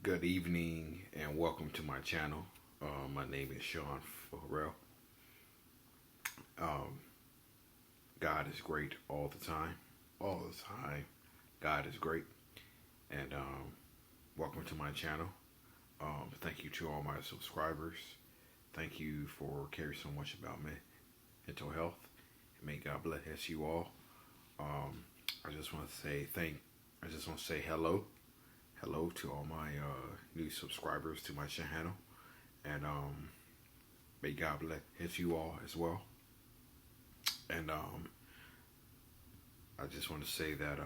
Good evening and welcome to my channel. My name is Sean Ferrell. Um, God is great all the time. All the time, God is great. And welcome to my channel. Thank you to all my subscribers. Thank you for caring so much about mental health. May God bless you all. I just want to say I just want to say hello to all my new subscribers to my channel, and may God bless you all as well. And I just want to say that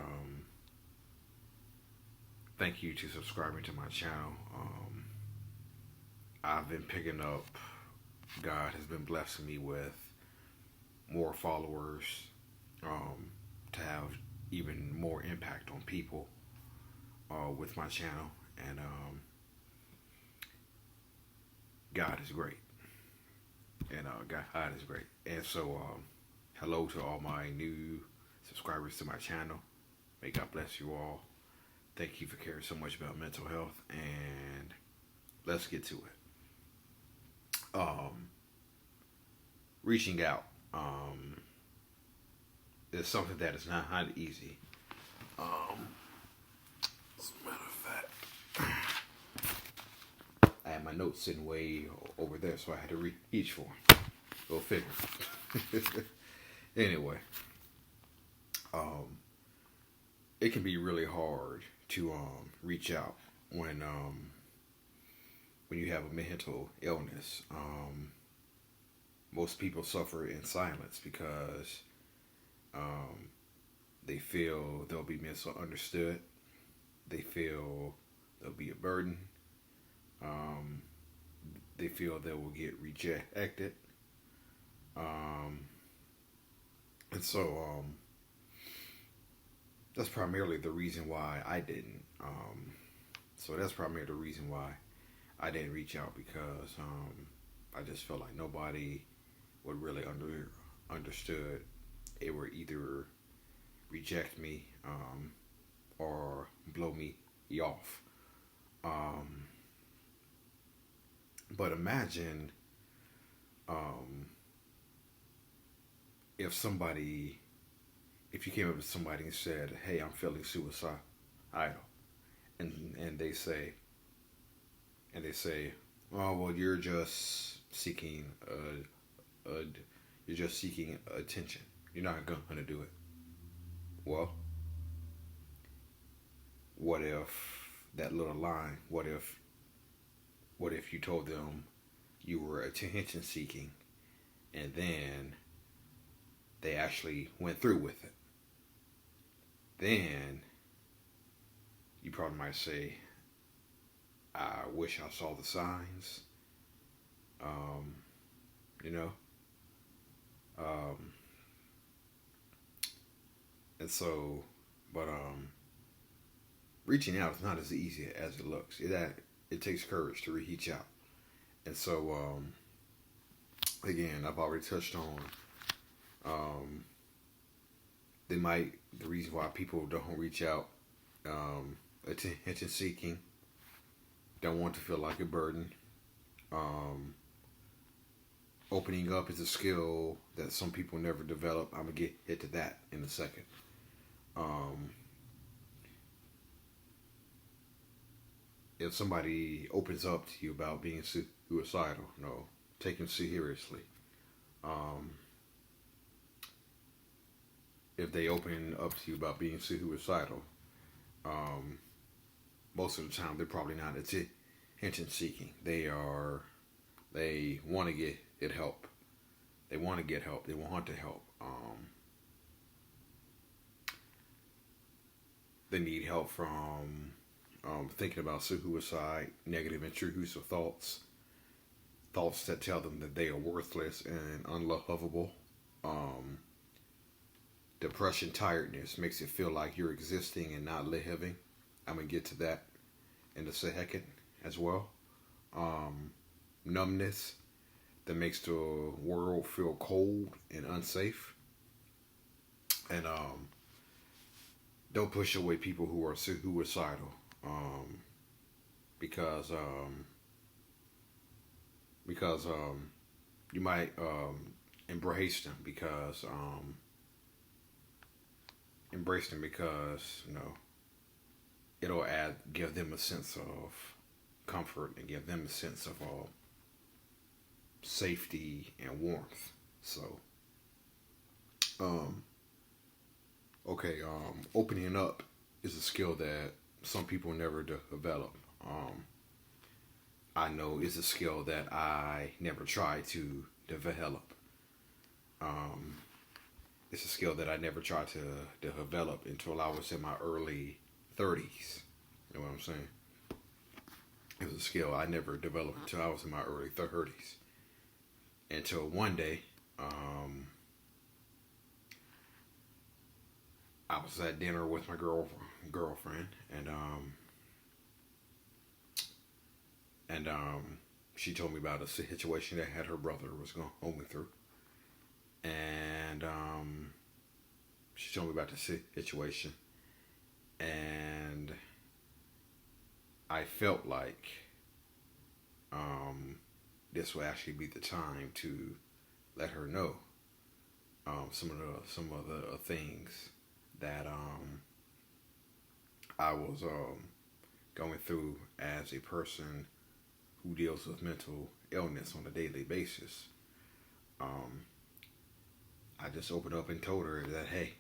thank you to subscribing to my channel. I've been picking up. God has been blessing me with more followers, to have even more impact on people with my channel, and God is great, and God is great, and so hello to all my new subscribers to my channel. May God bless you all. Thank you for caring so much about mental health, and let's get to it. Reaching out is something that is not easy. As a matter of fact, I had my notes sitting way over there, so I had to reach for them. Go figure. Anyway, it can be really hard to reach out when you have a mental illness. Most people suffer in silence because they feel they'll be misunderstood. They feel they'll be a burden. They feel they will get rejected. And so that's primarily the reason why I didn't. So that's primarily the reason why I didn't reach out, because I just felt like nobody would really understood. It would either reject me or blow me off. But imagine if you came up to somebody and said, "Hey, I'm feeling suicidal," and they say, "Oh, well, you're just seeking you're just seeking attention. You're not going to do it." Well, what if that little line? What if you told them you were attention seeking, and then they actually went through with it? Then you probably might say, "I wish I saw the signs." You know. And so, but reaching out is not as easy as it looks. It takes courage to reach out. And so, again, I've already touched on the reason why people don't reach out, attention seeking, don't want to feel like a burden. Opening up is a skill that some people never develop. I'm gonna get to that in a second. If somebody opens up to you about being suicidal, no, take them seriously. If they open up to you about being suicidal, most of the time they're probably not attention seeking. They want to get help. They want to get help. They want to help. They need help from thinking about suicide, negative intrusive thoughts that tell them that they are worthless and unlovable. Depression, tiredness makes it feel like you're existing and not living. I'm going to get to that in a second as well. Numbness that makes the world feel cold and unsafe. And don't push away people who are suicidal. because you might embrace them because it'll give them a sense of comfort and give them a sense of safety and warmth. So, opening up is a skill that some people never develop. I know it's a skill that I never tried to develop. It's a skill that I never tried to develop until I was in my early 30s. You know what I'm saying? It was a skill I never developed until I was in my early 30s. Until one day, I was at dinner with my girlfriend, and she told me about a situation that her brother was going through, and she told me about the situation, and I felt like this would actually be the time to let her know some of the things that I was going through as a person who deals with mental illness on a daily basis. I just opened up and told her that, hey,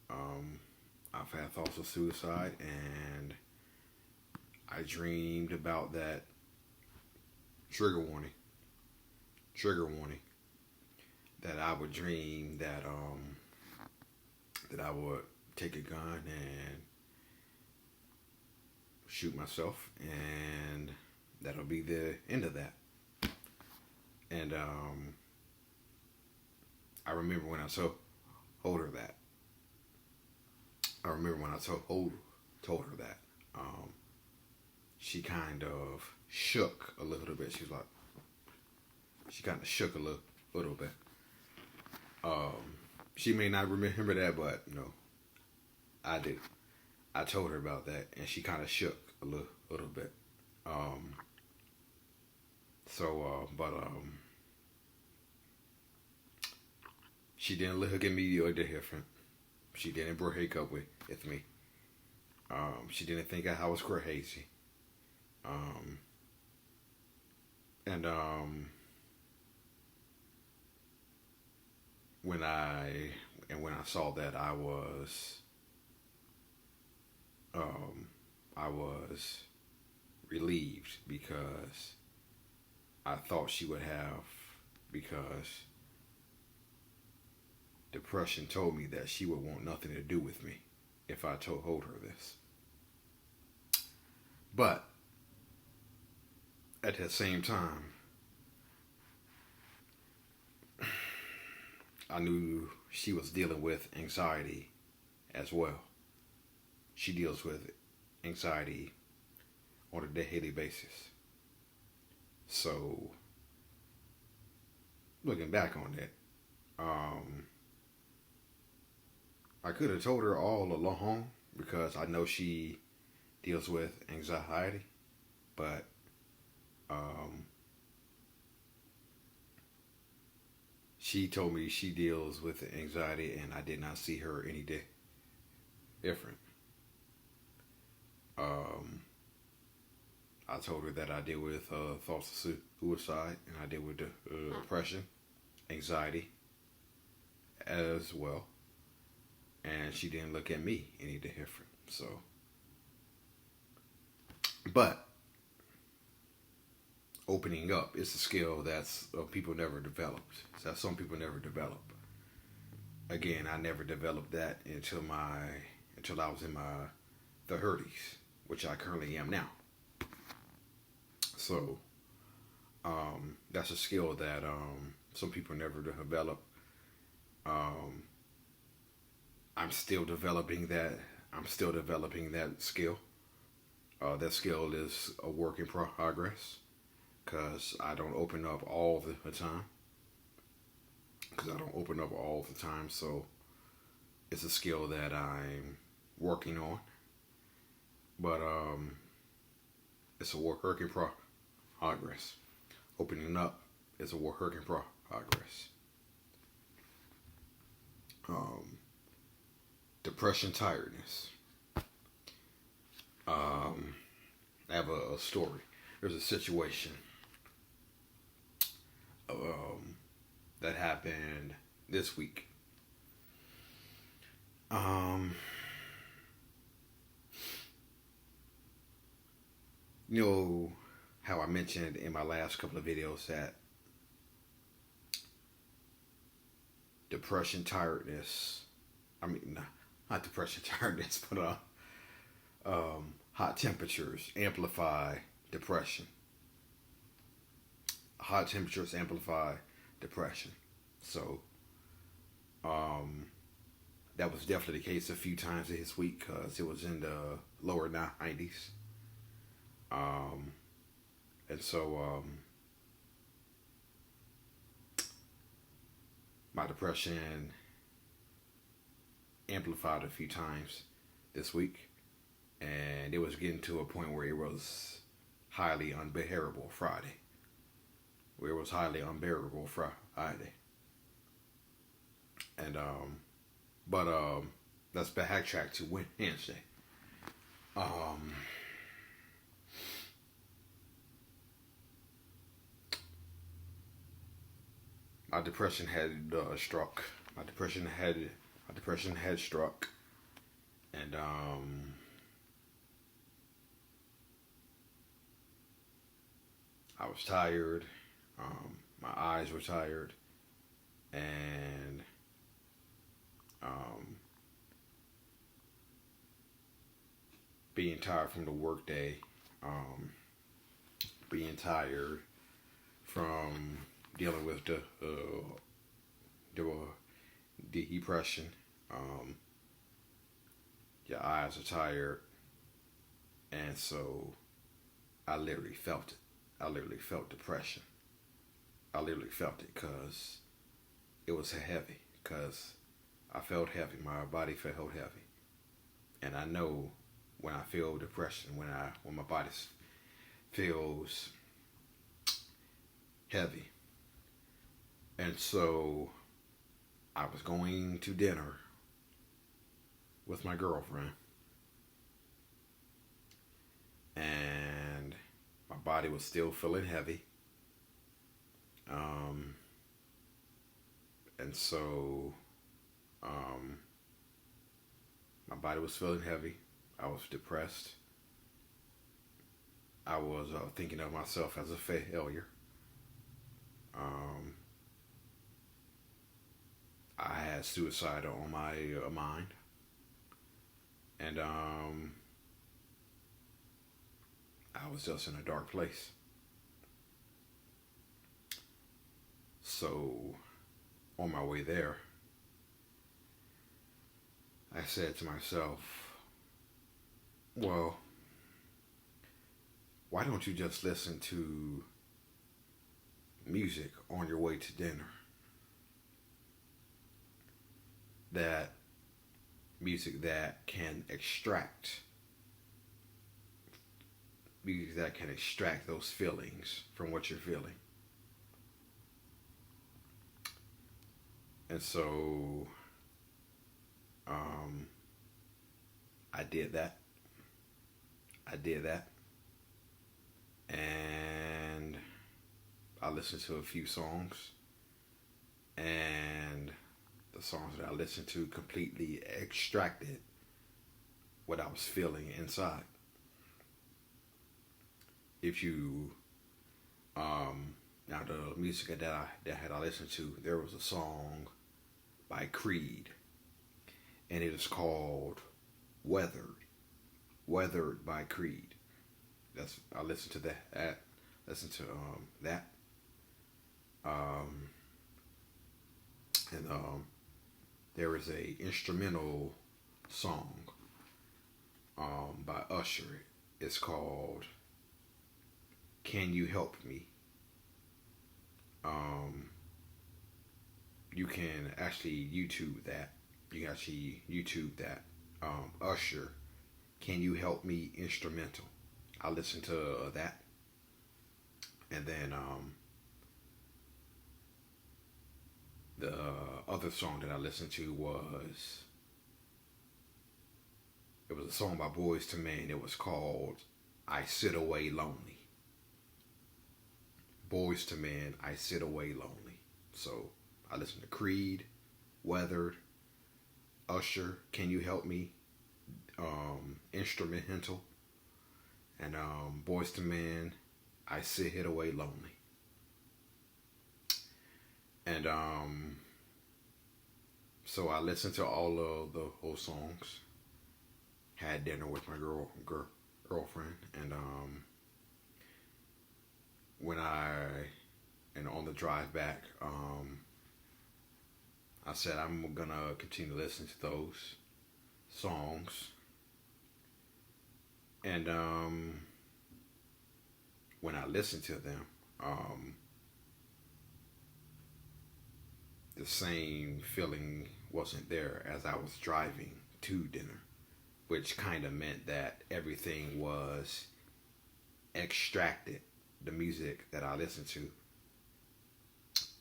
I've had thoughts of suicide, and I dreamed about that. Trigger warning, that I would dream that I would take a gun and shoot myself, and that'll be the end of that. And I remember when I told her that. Told her that. She kind of shook a little bit. She kind of shook a little bit. She may not remember that, but I do. I told her about that, and she kind of shook a little bit. She didn't look at me or different. She didn't break up with me. She didn't think I was crazy. When I saw that, I was relieved, because I thought she would have, because depression told me that she would want nothing to do with me if I told her this. But at the same time, I knew she was dealing with anxiety as well. She deals with anxiety on a daily basis. So, looking back on that, I could have told her all along, because I know she deals with anxiety, but she told me she deals with anxiety, and I did not see her any day different. I told her that I deal with thoughts of suicide, and I deal with depression, anxiety as well, and she didn't look at me any different. So, but opening up is a skill that's people never developed. That some people never develop. Again, I never developed that until I was in my 30s, which I currently am now. So, that's a skill that some people never develop. I'm still developing that. Skill. That skill is a work in progress, because I don't open up all the time. So it's a skill that I'm working on. But it's a work in progress. Opening up is a work in progress. Depression, tiredness. I have a story. There's a situation that happened this week. You know how I mentioned in my last couple of videos that depression, tiredness. Not depression, tiredness, but hot temperatures amplify depression. Hot temperatures amplify depression. So, that was definitely the case a few times this week because it was in the lower 90s. And so, my depression amplified a few times this week, and it was getting to a point where it was highly unbearable Friday. And let's backtrack to Wednesday. My depression had struck. My depression had struck, and I was tired. My eyes were tired, and being tired from the workday, being tired from dealing with the depression. Your eyes are tired, and so I literally felt it. I literally felt depression. I literally felt it because it was heavy. Because I felt heavy. My body felt heavy, and I know when I feel depression, when my body feels heavy. And so I was going to dinner with my girlfriend, and my body was still feeling heavy. And so my body was feeling heavy. I was depressed. I was thinking of myself as a failure. I had suicide on my mind, and I was just in a dark place. So on my way there, I said to myself, well, why don't you just listen to music on your way to dinner? That music that can extract those feelings from what you're feeling. And so I did that. And I listened to a few songs, and the songs that I listened to completely extracted what I was feeling inside. If you now the music that I listened to, there was a song by Creed, and it is called Weathered by Creed. I listened to that. And there is a instrumental song by Usher. It's called Can You Help Me? You can actually YouTube that. Usher, Can You Help Me instrumental. I listened to that, and then the other song that I listened to was, it was a song by Boys to Men. It was called "I Sit Away Lonely." Boys to Men, "I Sit Away Lonely." So I listened to Creed, Weathered, Usher, "Can You Help Me," instrumental, and Boys to Men, "I Sit Away Lonely." And so I listened to all of the whole songs. Had dinner with my girlfriend, and on the drive back, I said I'm gonna continue to listen to those songs. And when I listened to them, the same feeling wasn't there as I was driving to dinner, which kind of meant that everything was extracted. The music that I listened to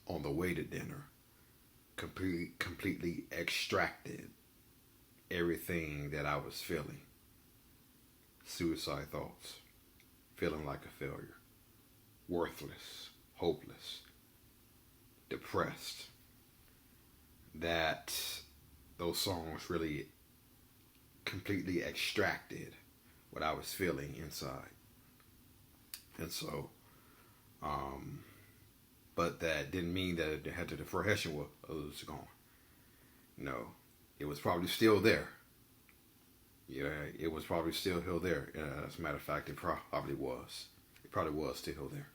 on the way to dinner completely extracted everything that I was feeling. Suicide thoughts, feeling like a failure, worthless, hopeless, depressed. That those songs really completely extracted what I was feeling inside. And so, but that didn't mean that the depression was gone. No, it was probably still there. Yeah, it was probably still there. As a matter of fact, it probably was. It probably was still there.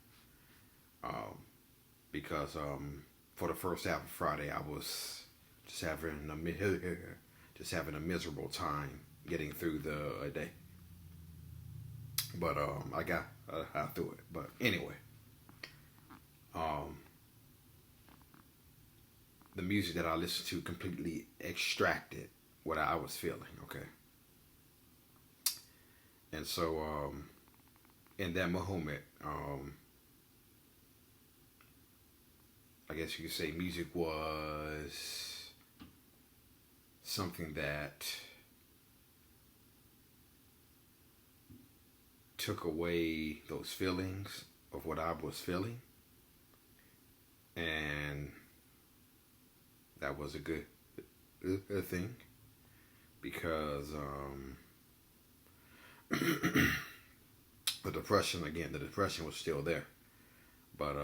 Because for the first half of Friday, I was just having a miserable time getting through the day. But I got through it. But anyway, the music that I listened to completely extracted what I was feeling. Okay. And so, in that moment, I guess you could say music was something that took away those feelings of what I was feeling. And that was a good thing, because the depression was still there. But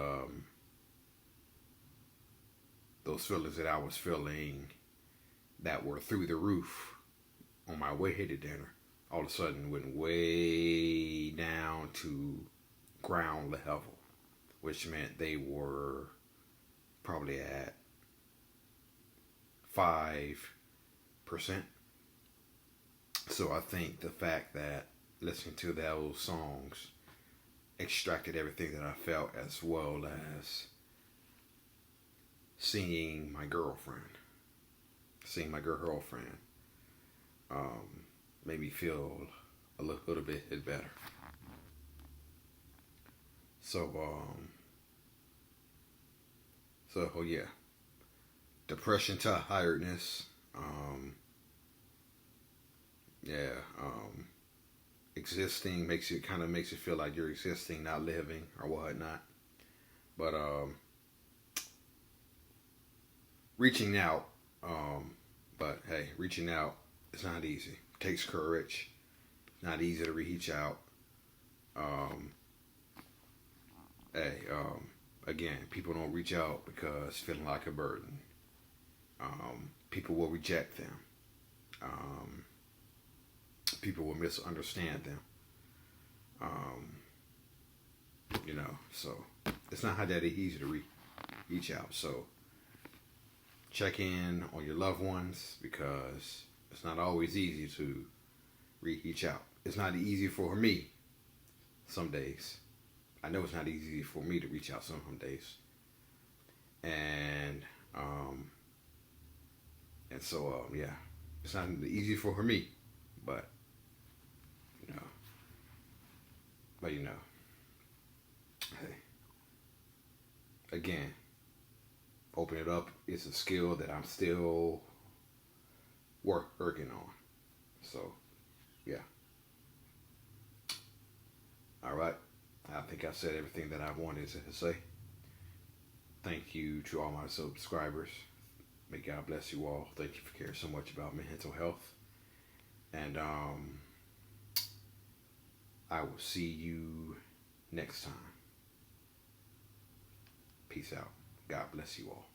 those feelings that I was feeling that were through the roof on my way to dinner, all of a sudden went way down to ground level, which meant they were probably at 5%. So I think the fact that listening to those songs extracted everything that I felt, as well as seeing my girlfriend, made me feel a little bit better. So yeah, depression, tiredness, existing makes you feel like you're existing, not living, or whatnot. But reaching out, but hey, reaching out is not easy. It takes courage. It's not easy to reach out. Again, people don't reach out because feeling like a burden. People will reject them. People will misunderstand them. So it's not that easy to reach out. So check in on your loved ones, because it's not always easy to reach out. It's not easy for me some days. I know it's not easy for me to reach out some days. And so yeah, it's not easy for me, but But you know, hey, again, open it up. It's a skill that I'm still working on. So, yeah. All right. I think I said everything that I wanted to say. Thank you to all my subscribers. May God bless you all. Thank you for caring so much about my mental health. And I will see you next time. Peace out. God bless you all.